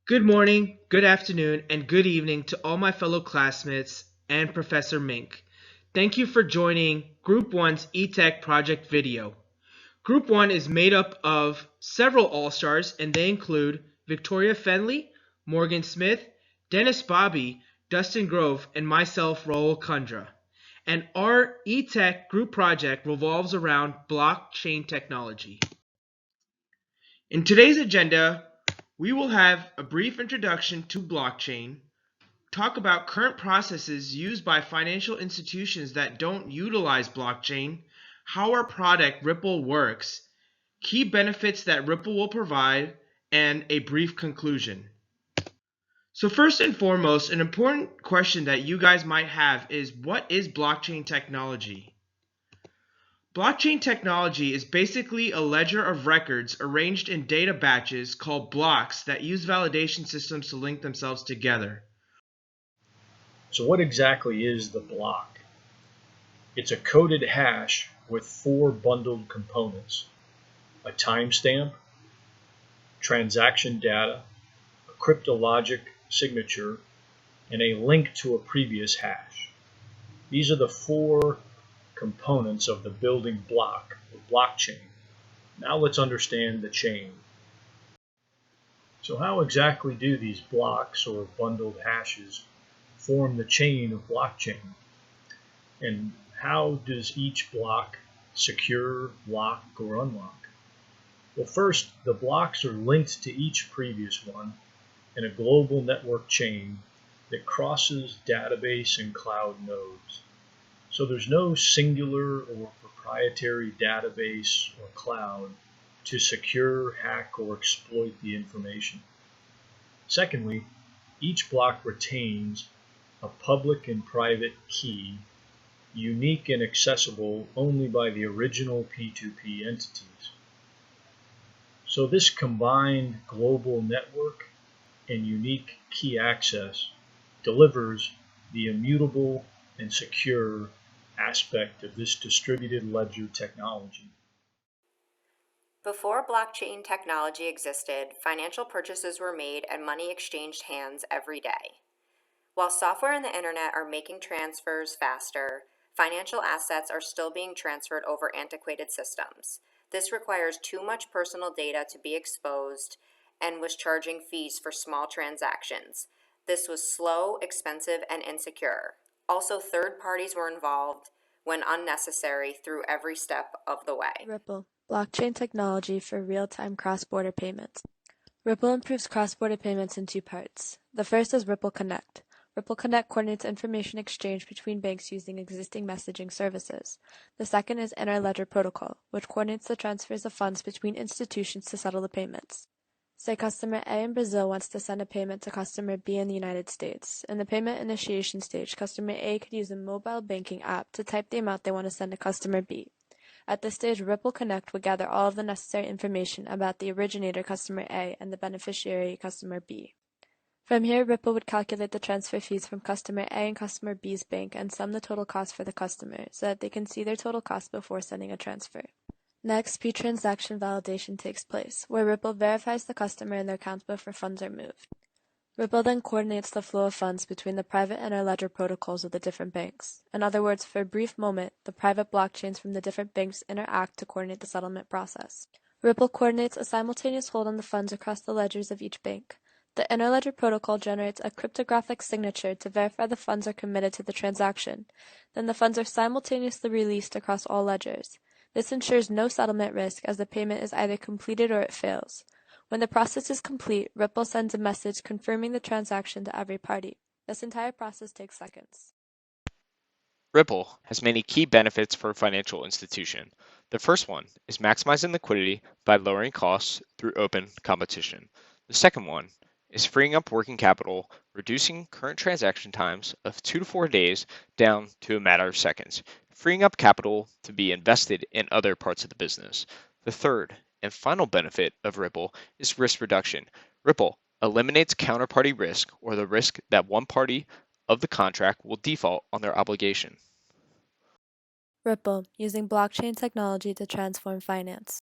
Good morning, good afternoon, and good evening to all my fellow classmates and Professor Mink. Thank you for joining Group 1's eTech project video. Group 1 is made up of several All-Stars, and they include Victoria Fenley, Morgan Smith, Dennis Bobby, Dustin Grove, and myself, Raul Kundra. And our eTech group project revolves around blockchain technology. In today's agenda, we will have a brief introduction to blockchain, talk about current processes used by financial institutions that don't utilize blockchain, how our product Ripple works, key benefits that Ripple will provide, and a brief conclusion. So first and foremost, an important question that you guys might have is, what is blockchain technology? Blockchain technology is basically a ledger of records arranged in data batches called blocks that use validation systems to link themselves together. So what exactly is the block? It's a coded hash with 4 bundled components: a timestamp, transaction data, a cryptologic signature, and a link to a previous hash. These are the 4 components of the building block, or blockchain. Now let's understand the chain. So how exactly do these blocks or bundled hashes form the chain of blockchain? And how does each block secure, lock, or unlock? Well, first, the blocks are linked to each previous one in a global network chain that crosses database and cloud nodes. So there's no singular or proprietary database or cloud to secure, hack, or exploit the information. Secondly, each block retains a public and private key, unique and accessible only by the original P2P entities. So this combined global network and unique key access delivers the immutable and secure aspect of this distributed ledger technology. Before blockchain technology existed, financial purchases were made and money exchanged hands every day. While software and the internet are making transfers faster, financial assets are still being transferred over antiquated systems. This requires too much personal data to be exposed and was charging fees for small transactions. This was slow, expensive, and insecure. Also, third parties were involved when unnecessary through every step of the way. Ripple, blockchain technology for real-time cross-border payments. Ripple improves cross-border payments in 2 parts. The first is Ripple Connect. Ripple Connect coordinates information exchange between banks using existing messaging services. The second is Interledger Protocol, which coordinates the transfers of funds between institutions to settle the payments. Say customer A in Brazil wants to send a payment to customer B in the United States. In the payment initiation stage, customer A could use a mobile banking app to type the amount they want to send to customer B. At this stage, Ripple Connect would gather all of the necessary information about the originator customer A and the beneficiary customer B. From here, Ripple would calculate the transfer fees from customer A and customer B's bank and sum the total cost for the customer so that they can see their total cost before sending a transfer. Next, pre-transaction validation takes place, where Ripple verifies the customer and their accounts before funds are moved. Ripple then coordinates the flow of funds between the private interledger protocols of the different banks. In other words, for a brief moment, the private blockchains from the different banks interact to coordinate the settlement process. Ripple coordinates a simultaneous hold on the funds across the ledgers of each bank. The interledger protocol generates a cryptographic signature to verify the funds are committed to the transaction. Then the funds are simultaneously released across all ledgers. This ensures no settlement risk as the payment is either completed or it fails. When the process is complete, Ripple sends a message confirming the transaction to every party. This entire process takes seconds. Ripple has many key benefits for a financial institution. The first one is maximizing liquidity by lowering costs through open competition. The second one is freeing up working capital, reducing current transaction times of 2 to 4 days down to a matter of seconds, freeing up capital to be invested in other parts of the business. The third and final benefit of Ripple is risk reduction. Ripple eliminates counterparty risk, or the risk that one party of the contract will default on their obligation. Ripple, using blockchain technology to transform finance.